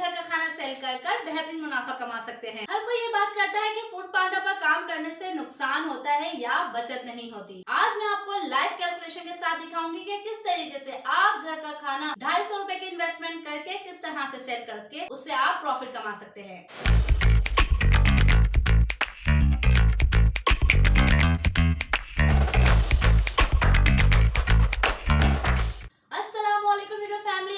घर का खाना सेल कर बेहतरीन मुनाफा कमा सकते हैं। हर कोई ये बात करता है कि फूड पांडा पर काम करने से नुकसान होता है या बचत नहीं होती। आज मैं आपको लाइव कैलकुलेशन के साथ दिखाऊंगी कि किस तरीके से आप घर का खाना 250 रुपए की इन्वेस्टमेंट करके किस तरह से सेल करके उससे आप प्रॉफिट कमा सकते हैं।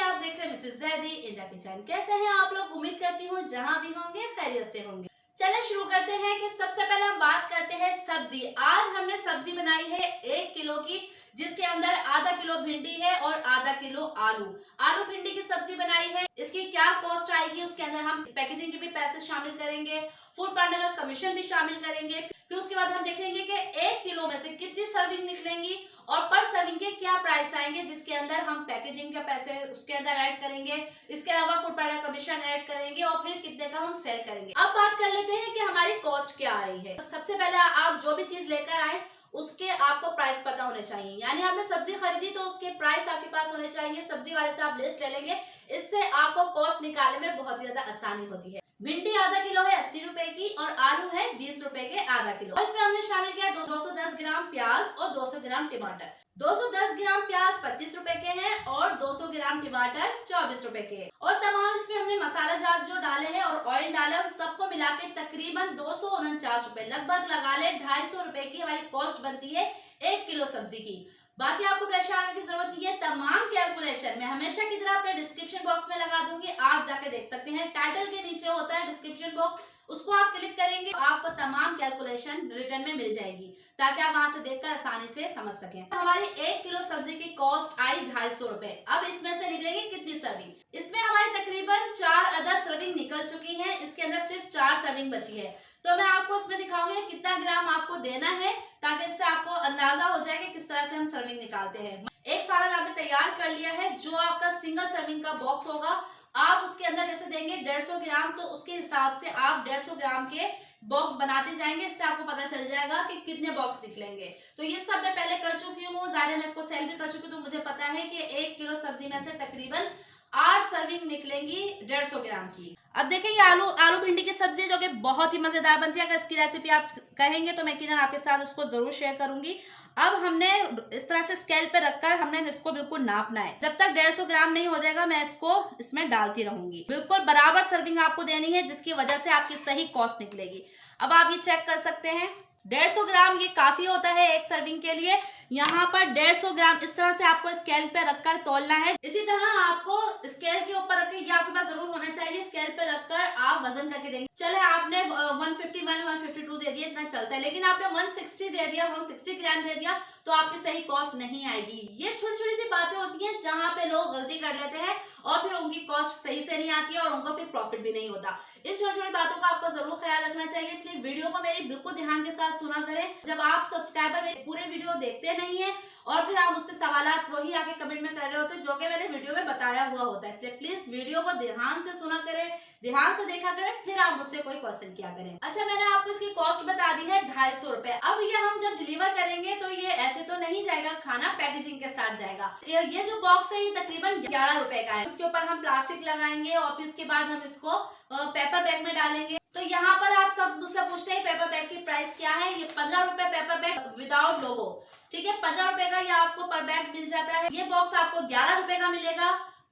आप देख रहे हैं Mrs Zaidi in the kitchen. कैसे हैं आप लोग? उम्मीद करती हूँ जहाँ भी होंगे खैरियत से होंगे। चलिए शुरू करते हैं कि सबसे पहले हम बात करते हैं सब्जी। आज हमने सब्जी बनाई है 1 किलो की, जिसके अंदर आधा किलो भिंडी है और आधा किलो आलू भिंडी की सब्जी बनाई है। इसकी क्या कॉस्ट आएगी, उसके अंदर हम पैकेजिंग के भी पैसे शामिल करेंगे, फूड पांडा का कमीशन भी शामिल करेंगे। फिर उसके बाद हम देखेंगे कि 1 किलो में से कितनी सर्विंग निकलेंगी और पर सर्विंग के क्या प्राइस आएंगे, जिसके अंदर हम पैकेजिंग के पैसे उसके अंदर ऐड करेंगे। इसके अलावा फूड पांडा कमीशन ऐड करेंगे और फिर कितने का हम सेल करेंगे। अब बात कर लेते हैं कि हमारी कॉस्ट क्या आ रही है। तो सबसे पहले आप जो भी चीज लेकर आए उसके आपको प्राइस पता होने चाहिए। यानी आपने सब्जी खरीदी तो उसके प्राइस आपके पास होने चाहिए। सब्जी वाले से आप लिस्ट ले लेंगे, इससे आपको कॉस्ट निकालने में बहुत ज्यादा आसानी होती है। भिंडी आधा किलो है 80 रुपए की और आलू है 20 रुपए के आधा किलो। और इसमें हमने शामिल किया 210 ग्राम प्याज और 200 ग्राम टमाटर। 210 ग्राम प्याज 25 रुपए के हैं और 200 ग्राम टमाटर 24 रुपए के। और तमाम इसमें हमने मसाला जात जो डाले हैं और ऑयल डाले और सबको मिला के तकरीबन 249 रुपए, लगभग लगा ले 250 रुपए की हमारी कॉस्ट बनती है 1 किलो सब्जी की। बाकी आपको परेशान होने की जरूरत नहीं है। तमाम कैलकुलेशन मैं हमेशा की तरह अपने डिस्क्रिप्शन बॉक्स में लगा दूंगी, आप जाके देख सकते हैं। टाइटल के नीचे होता है डिस्क्रिप्शन बॉक्स, उसको आप क्लिक करेंगे, आपको तमाम कैलकुलेशन रिटर्न में मिल जाएगी ताकि आप वहां से देखकर आसानी से समझ सकें। हमारी 1 किलो सब्जी की कॉस्ट आई 250 रुपए। अब इसमें से निकलेगी कितनी सर्विंग? इसमें हमारी तकरीबन 4 अदर सर्विंग निकल चुकी है। इसके अंदर सिर्फ 4 सर्विंग बची है। तो मैं आपको इसमें दिखाऊंगी कितना ग्राम आपको देना है ताकि इससे आपको अंदाजा हो जाए कि किस तरह से हम सर्विंग निकालते हैं। एक सालन आपने तैयार कर लिया है। जो आपका सिंगल सर्विंग का बॉक्स होगा आप उसके अंदर जैसे देंगे 150 ग्राम, तो उसके हिसाब से आप 150 ग्राम के बॉक्स बनाते जाएंगे। इससे आपको पता चल जाएगा कि कितने बॉक्स निकलेंगे। तो ये सब मैं पहले कर चुकी हूँ, जाहिर है मैं इसको सेल भी कर चुकी हूँ, तो मुझे पता है कि 1 किलो सब्जी में से तकरीबन 8 सर्विंग निकलेंगी 150 ग्राम की। अब देखिए ये आलू भिंडी की सब्जी जो कि बहुत ही मजेदार बनती है। अगर इसकी रेसिपी आप कहेंगे तो मैं यकीनन आपके साथ उसको जरूर शेयर करूंगी। अब हमने इस तरह से स्केल पे रखकर हमने इसको बिल्कुल नापना है। जब तक 150 ग्राम नहीं हो जाएगा मैं इसको इसमें डालती रहूंगी। बिल्कुल बराबर सर्विंग आपको देनी है, जिसकी वजह से आपकी सही कॉस्ट निकलेगी। अब आप ये चेक कर सकते हैं 150 ग्राम ये काफी होता है एक सर्विंग के लिए। यहाँ पर 150 ग्राम इस तरह से आपको स्केल पे रखकर तोलना है। इसी तरह आपको स्केल के ऊपर रख के, ये आपके पास जरूर होना चाहिए, स्केल पे रखकर आप वजन करके देंगे। चले आपने 151 152 दे दिया, इतना चलता है, लेकिन आपने 160 दे दिया, 160 ग्राम दे दिया तो आपकी सही कॉस्ट नहीं आएगी। ये छोटी छोटी सी बातें होती हैं जहाँ पे लोग गलती कर लेते हैं और फिर उनकी कॉस्ट सही से नहीं आती है और उनको फिर प्रॉफिट भी नहीं होता। इन छोटी छोटी बातों का आपको जरूर ख्याल रखना चाहिए, इसलिए वीडियो को मेरी बिल्कुल ध्यान के साथ सुना करें। जब आप सब्सक्राइबर में पूरे वीडियो देखते नहीं है और फिर आप मुझसे सवालात वही आके कमेंट में कर रहे होते जो कि मैंने वीडियो में बताया हुआ होता है, इसलिए प्लीज वीडियो को ध्यान से सुना करें, ध्यान से देखा करें, फिर आप मुझसे कोई क्वेश्चन किया करें। अच्छा, मैंने आपको इसकी कॉस्ट बता दी है 250 रुपए। अब ये हम जब डिलीवर करेंगे तो ये ऐसे तो नहीं जाएगा, खाना पैकेजिंग के साथ जाएगा। ये जो बॉक्स है ये तकरीबन 11 रुपए का है। उसके ऊपर हम प्लास्टिक लगाएंगे और फिर इसके बाद हम इसको पेपर बैग में डालेंगे। तो यहाँ पर आप सब मुझसे पूछते हैं पेपर बैग की प्राइस क्या है। ये 15 रुपए पेपर बैग विदाउट लोगो, ठीक है, 15 रुपए का ये आपको पर बैग मिल जाता है। ये बॉक्स आपको 11 रुपए का मिलेगा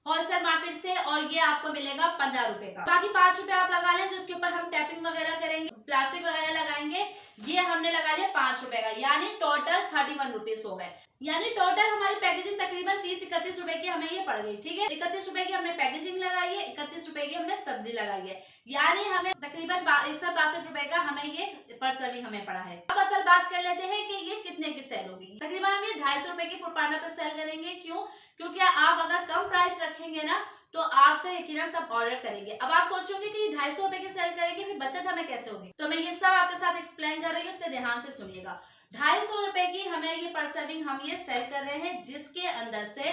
होलसेल मार्केट से और ये आपको मिलेगा 15 रुपए का। बाकी 5 रुपए आप लगा लें जिसके ऊपर हम टैपिंग वगैरह करेंगे, प्लास्टिक वगैरह लगाएंगे। ये हमने लगा लिया 5 रुपए का, यानी टोटल 31 रुपीज हो गए। यानी टोटल हमारी पैकेजिंग तकरीबन 30-31 रुपए की हमें ये पड़ गई, ठीक है। 31 रुपए की हमने पैकेजिंग लगाई है, 31 रुपए की हमने सब्जी लगाई है, यानी हमें तकरीबन 162 रुपए का हमें ये पर सर्विंग हमें पड़ा है। अब असल बात कर लेते हैं कि ये कितने की सेल होगी। तकरीबन हम ये 250 रुपए की फूड पांडा पे सेल करेंगे। क्यों? क्योंकि आप अगर कम प्राइस रखेंगे ना तो आपसे यकीनन सब ऑर्डर करेंगे। अब आप सोचोगे कि 250 रुपए की सेल करेंगे फिर बचत हमें कैसे होगी, तो मैं ये सब आपके साथ एक्सप्लेन कर रही हूँ, इससे ध्यान से सुनिएगा। 250 रुपए की हमें ये पर सर्विंग हम ये सेल कर रहे हैं, जिसके अंदर से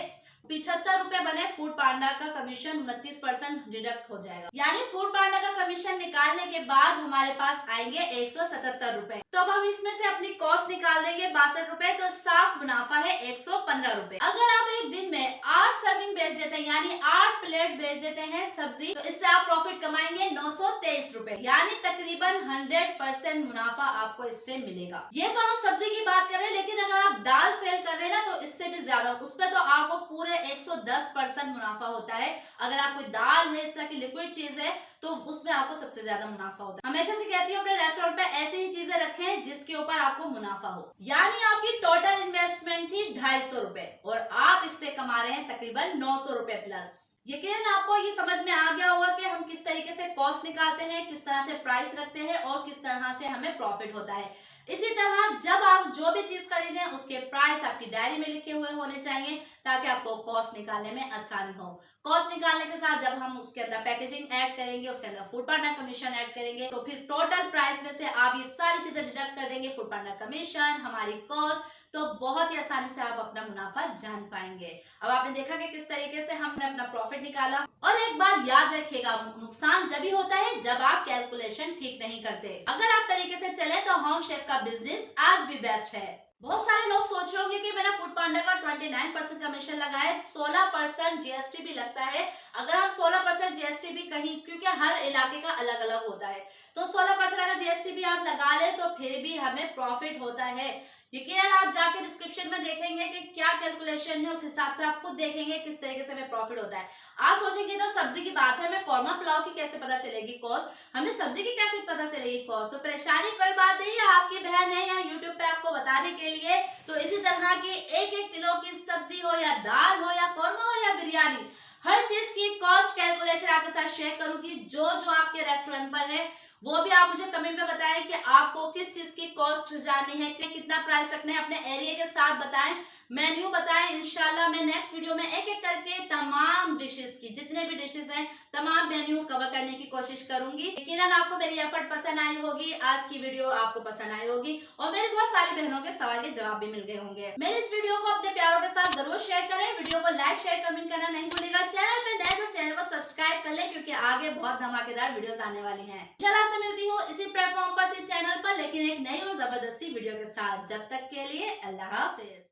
₹75 बने, फूड पांडा का कमीशन 29% डिडक्ट हो जाएगा। यानी फूड पांडा का कमीशन निकालने के बाद हमारे पास आएंगे ₹177। तो अब हम इसमें से अपनी कॉस्ट निकाल देंगे ₹62, तो साफ मुनाफा है ₹115। अगर आप एक दिन में 8 सर्विंग बेच देते हैं, यानी 8 प्लेट बेच देते हैं सब्जी, तो इससे आप प्रॉफिट कमाएंगे ₹923, यानी तकरीबन 100% मुनाफा आपको इससे मिलेगा। ये तो हम सब्जी की बात कर रहे हैं, लेकिन अगर आप दाल सेल कर रहे हैं ना, तो इससे भी ज्यादा, उसपे तो आपको पूरे 110% मुनाफा होता है। अगर आप कोई दाल है, इस तरह की लिक्विड चीज है, तो उसमें आपको सबसे ज्यादा मुनाफा होता है। हमेशा से कहती हूँ अपने रेस्टोरेंट पे ऐसी ही चीजें रखें जिसके ऊपर आपको मुनाफा हो। यानी आपकी टोटल इन्वेस्टमेंट थी ₹250 और आप इससे कमा रहे हैं तकरीबन ₹900 प्लस। यकीनन आपको ये समझ में आ गया होगा कि हम किस तरीके से कॉस्ट निकालते हैं, किस तरह से प्राइस रखते हैं और किस तरह से हमें प्रॉफिट होता है। इसी तरह जब आप जो भी चीज खरीदें उसके प्राइस आपकी डायरी में लिखे हुए होने चाहिए, ताकि आपको कॉस्ट निकालने में आसानी हो। कॉस्ट निकालने के साथ जब हम उसके अंदर पैकेजिंग ऐड करेंगे, उसके अंदर फूड पांडा कमीशन ऐड करेंगे, तो फिर टोटल प्राइस में से आप ये सारी चीजें डिडक्ट कर देंगे, फूड पांडा कमीशन, हमारी कॉस्ट, तो बहुत ही आसानी से आप अपना मुनाफा जान पाएंगे। अब आपने देखा कि किस तरीके से हमने अपना प्रॉफिट निकाला। और एक बात याद रखिएगा, नुकसान जब ही होता है जब आप कैलकुलेशन ठीक नहीं करते। अगर आप तरीके से चले तो होम शेफ का बिजनेस आज भी बेस्ट है। बहुत सारे लोग सोच रहे होंगे कि मैंने फूड पांडा का 29% कमीशन लगाया, 16% जीएसटी भी लगता है। अगर हम 16% जीएसटी भी कहीं, क्योंकि हर इलाके का अलग अलग होता है, तो 16% अगर जीएसटी भी आप लगा ले तो फिर भी हमें प्रॉफिट होता है। यकीनन आप जाके डिस्क्रिप्शन में देखेंगे कि क्या कैलकुलेशन है, उस हिसाब से आप खुद देखेंगे किस तरीके से हमें प्रॉफिट होता है। आप सोचेंगे तो सब्जी की बात है, हमें कौरमा पुलाव की कैसे पता चलेगी कॉस्ट, हमें सब्जी की कैसे पता चलेगी कॉस्ट। तो परेशानी कोई बात नहीं है, आपकी बहन है यहाँ यूट्यूब पे आपको बताने के लिए। तो इसी तरह की 1-1 किलो की सब्जी हो या दाल हो या कौरमा हो या बिरयानी, हर चीज की कॉस्ट कैलकुलेशन आपके साथ शेयर करूंगी। जो जो आपके रेस्टोरेंट पर है वो भी आप मुझे कमेंट में बताएं कि आपको किस चीज की कॉस्ट जाननी है, कितना प्राइस रखना है, अपने एरिया के साथ बताएं, मेन्यू बताएं। इंशाल्लाह मैं नेक्स्ट वीडियो में एक एक करके तमाम डिशेस की, जितने भी डिशेस हैं, तमाम मेन्यू कवर करने की कोशिश करूंगी। यकीनन आपको मेरी एफर्ट पसंद आई होगी, आज की वीडियो आपको पसंद आई होगी और मेरी बहुत सारी बहनों के सवाल के जवाब भी मिल गए होंगे। मेरे इस वीडियो को अपने प्यारों के साथ जरूर शेयर करें, वीडियो को लाइक शेयर कमेंट करना नहीं भूलिएगा। चैनल पे नए तो चैनल को सब्सक्राइब कर ले, क्योंकि आगे बहुत धमाकेदार वीडियोस आने वाली हैं। इंशाल्लाह आपसे मिलती हूँ इसी प्लेटफॉर्म पर, इसी चैनल पर, लेकिन एक नई और जबरदस्ती वीडियो के साथ। जब तक के लिए अल्लाह हाफिज।